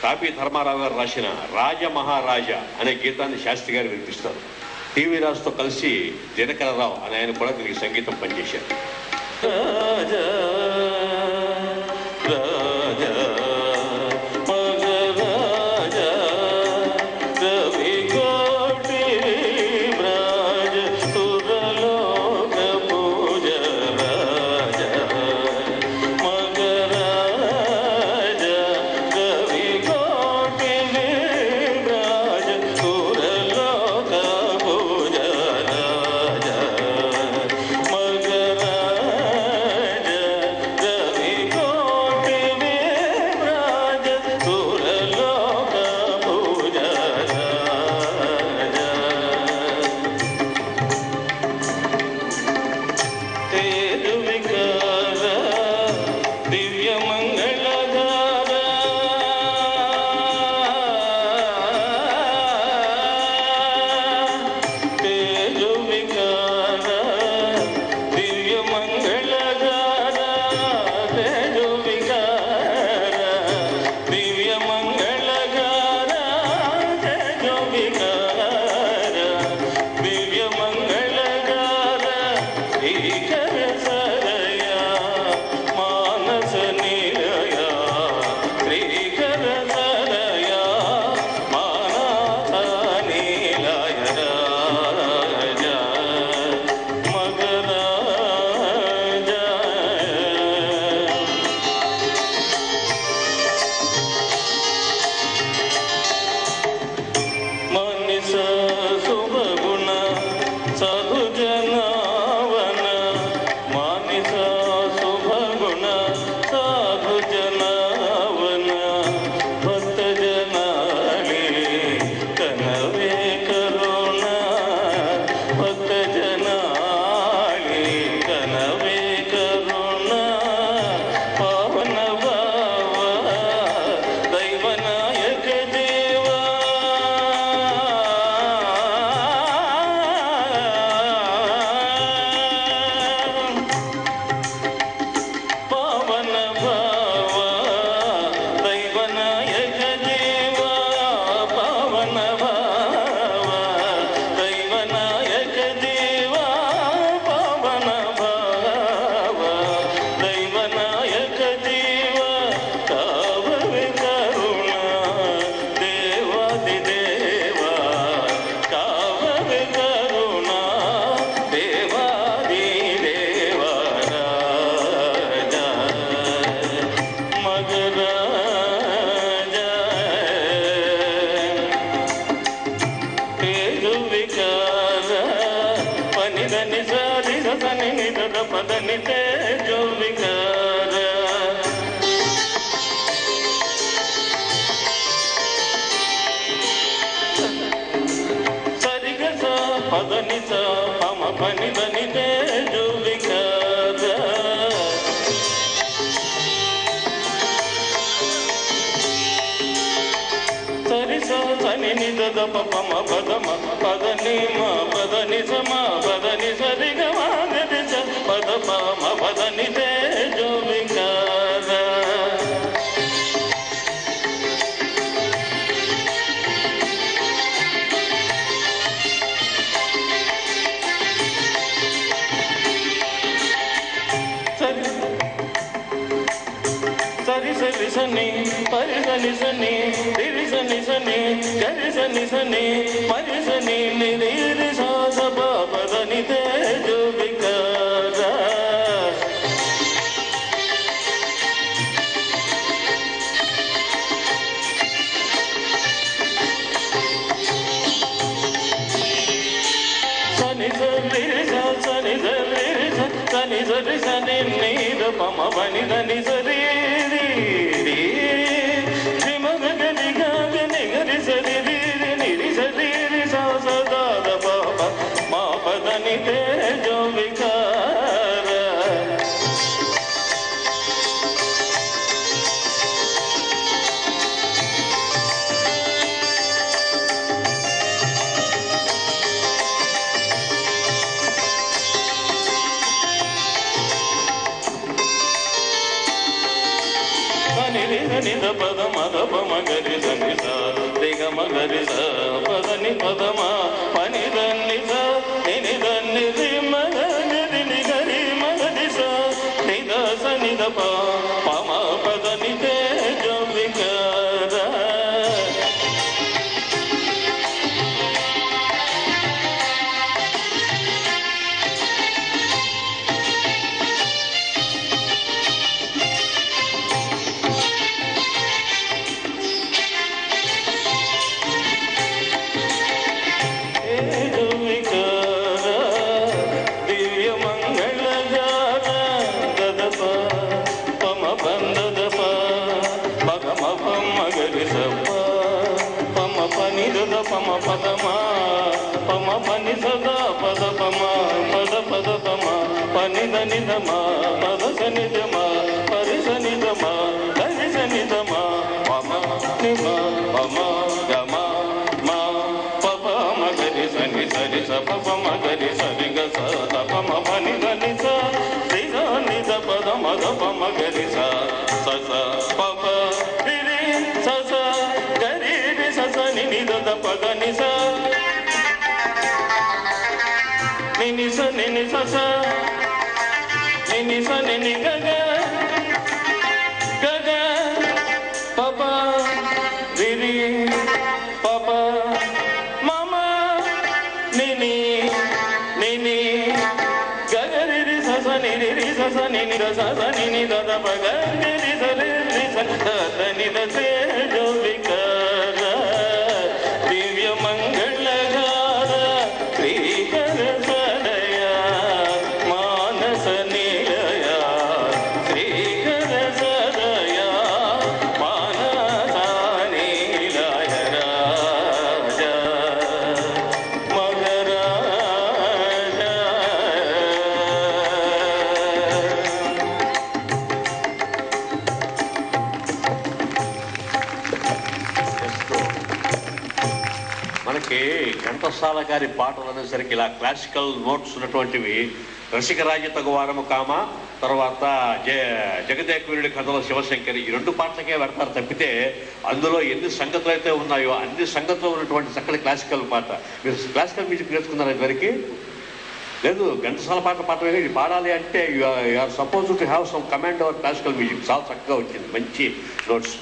తాపీ ధర్మారావు గారు రాసిన రాజమహారాజ అనే గీతాన్ని శాస్త్రి గారు వినిపిస్తారు. టీవీ రాజుతో కలిసి దినకరరావు అని ఆయన కూడా దీనికి సంగీతం పనిచేశారు. రాజా రాజా నిద పదమ మద పమ గరి సని స రిగ మగరి స పదని పదమ పని దని స నిని దని రి మగ నిని గరి మగరి స నిద స నిద ప పమ పదని తే జవికార పమ పదమ పమ పని సదా పద పమ పద పద పమ పని దని దమ పద సని దమ పరి సని దమ దని సని దమ పమ నిమ పమ గమ మా పప మగరి సని సరి స పప మగరి సరి గ స ద పమ పని దని స రి ద ని ద పద మద పమ గరి స స స పప రి రి స స గరి రి స స ని ని ద ద ప గ ని స ని ని స ని ని స స ని ని స ని ని గ గ గ గ ప ప రి రి ప ప మమ ని ని ని ని గ గ రి రి స స ని రి రి స స ని ని ద స స ని ని ద ద ప గ రి రి స రి రి స ద ద ని ద సే జో వికార దివ్య మంగళగార శ్రీకర సదయ మానస నిలయ శ్రీకర సదయ మానస నిలయ రాజ మగరాజ మనకి ఘంటసాల గారి పాటలు అనేసరికి ఇలా క్లాసికల్ నోట్స్ ఉన్నటువంటివి రసికరాజ్య తగువారము కామ, తర్వాత జగదేకుడి కథలో శివశంకరి, ఈ రెండు పాటలకే పెడతారు తప్పితే అందులో ఎన్ని సంగతులు అయితే ఉన్నాయో అన్ని సంగతులు ఉన్నటువంటి చక్కటి క్లాసికల్ పాట. మీరు క్లాసికల్ మ్యూజిక్ నేర్చుకున్నారు ఇదివరకు? లేదు. ఘంటసాల పాట పాటమే ఇది పాడాలి అంటే you are suppose to have some command over classical music. చాలా చక్కగా వచ్చింది, మంచి నోట్స్.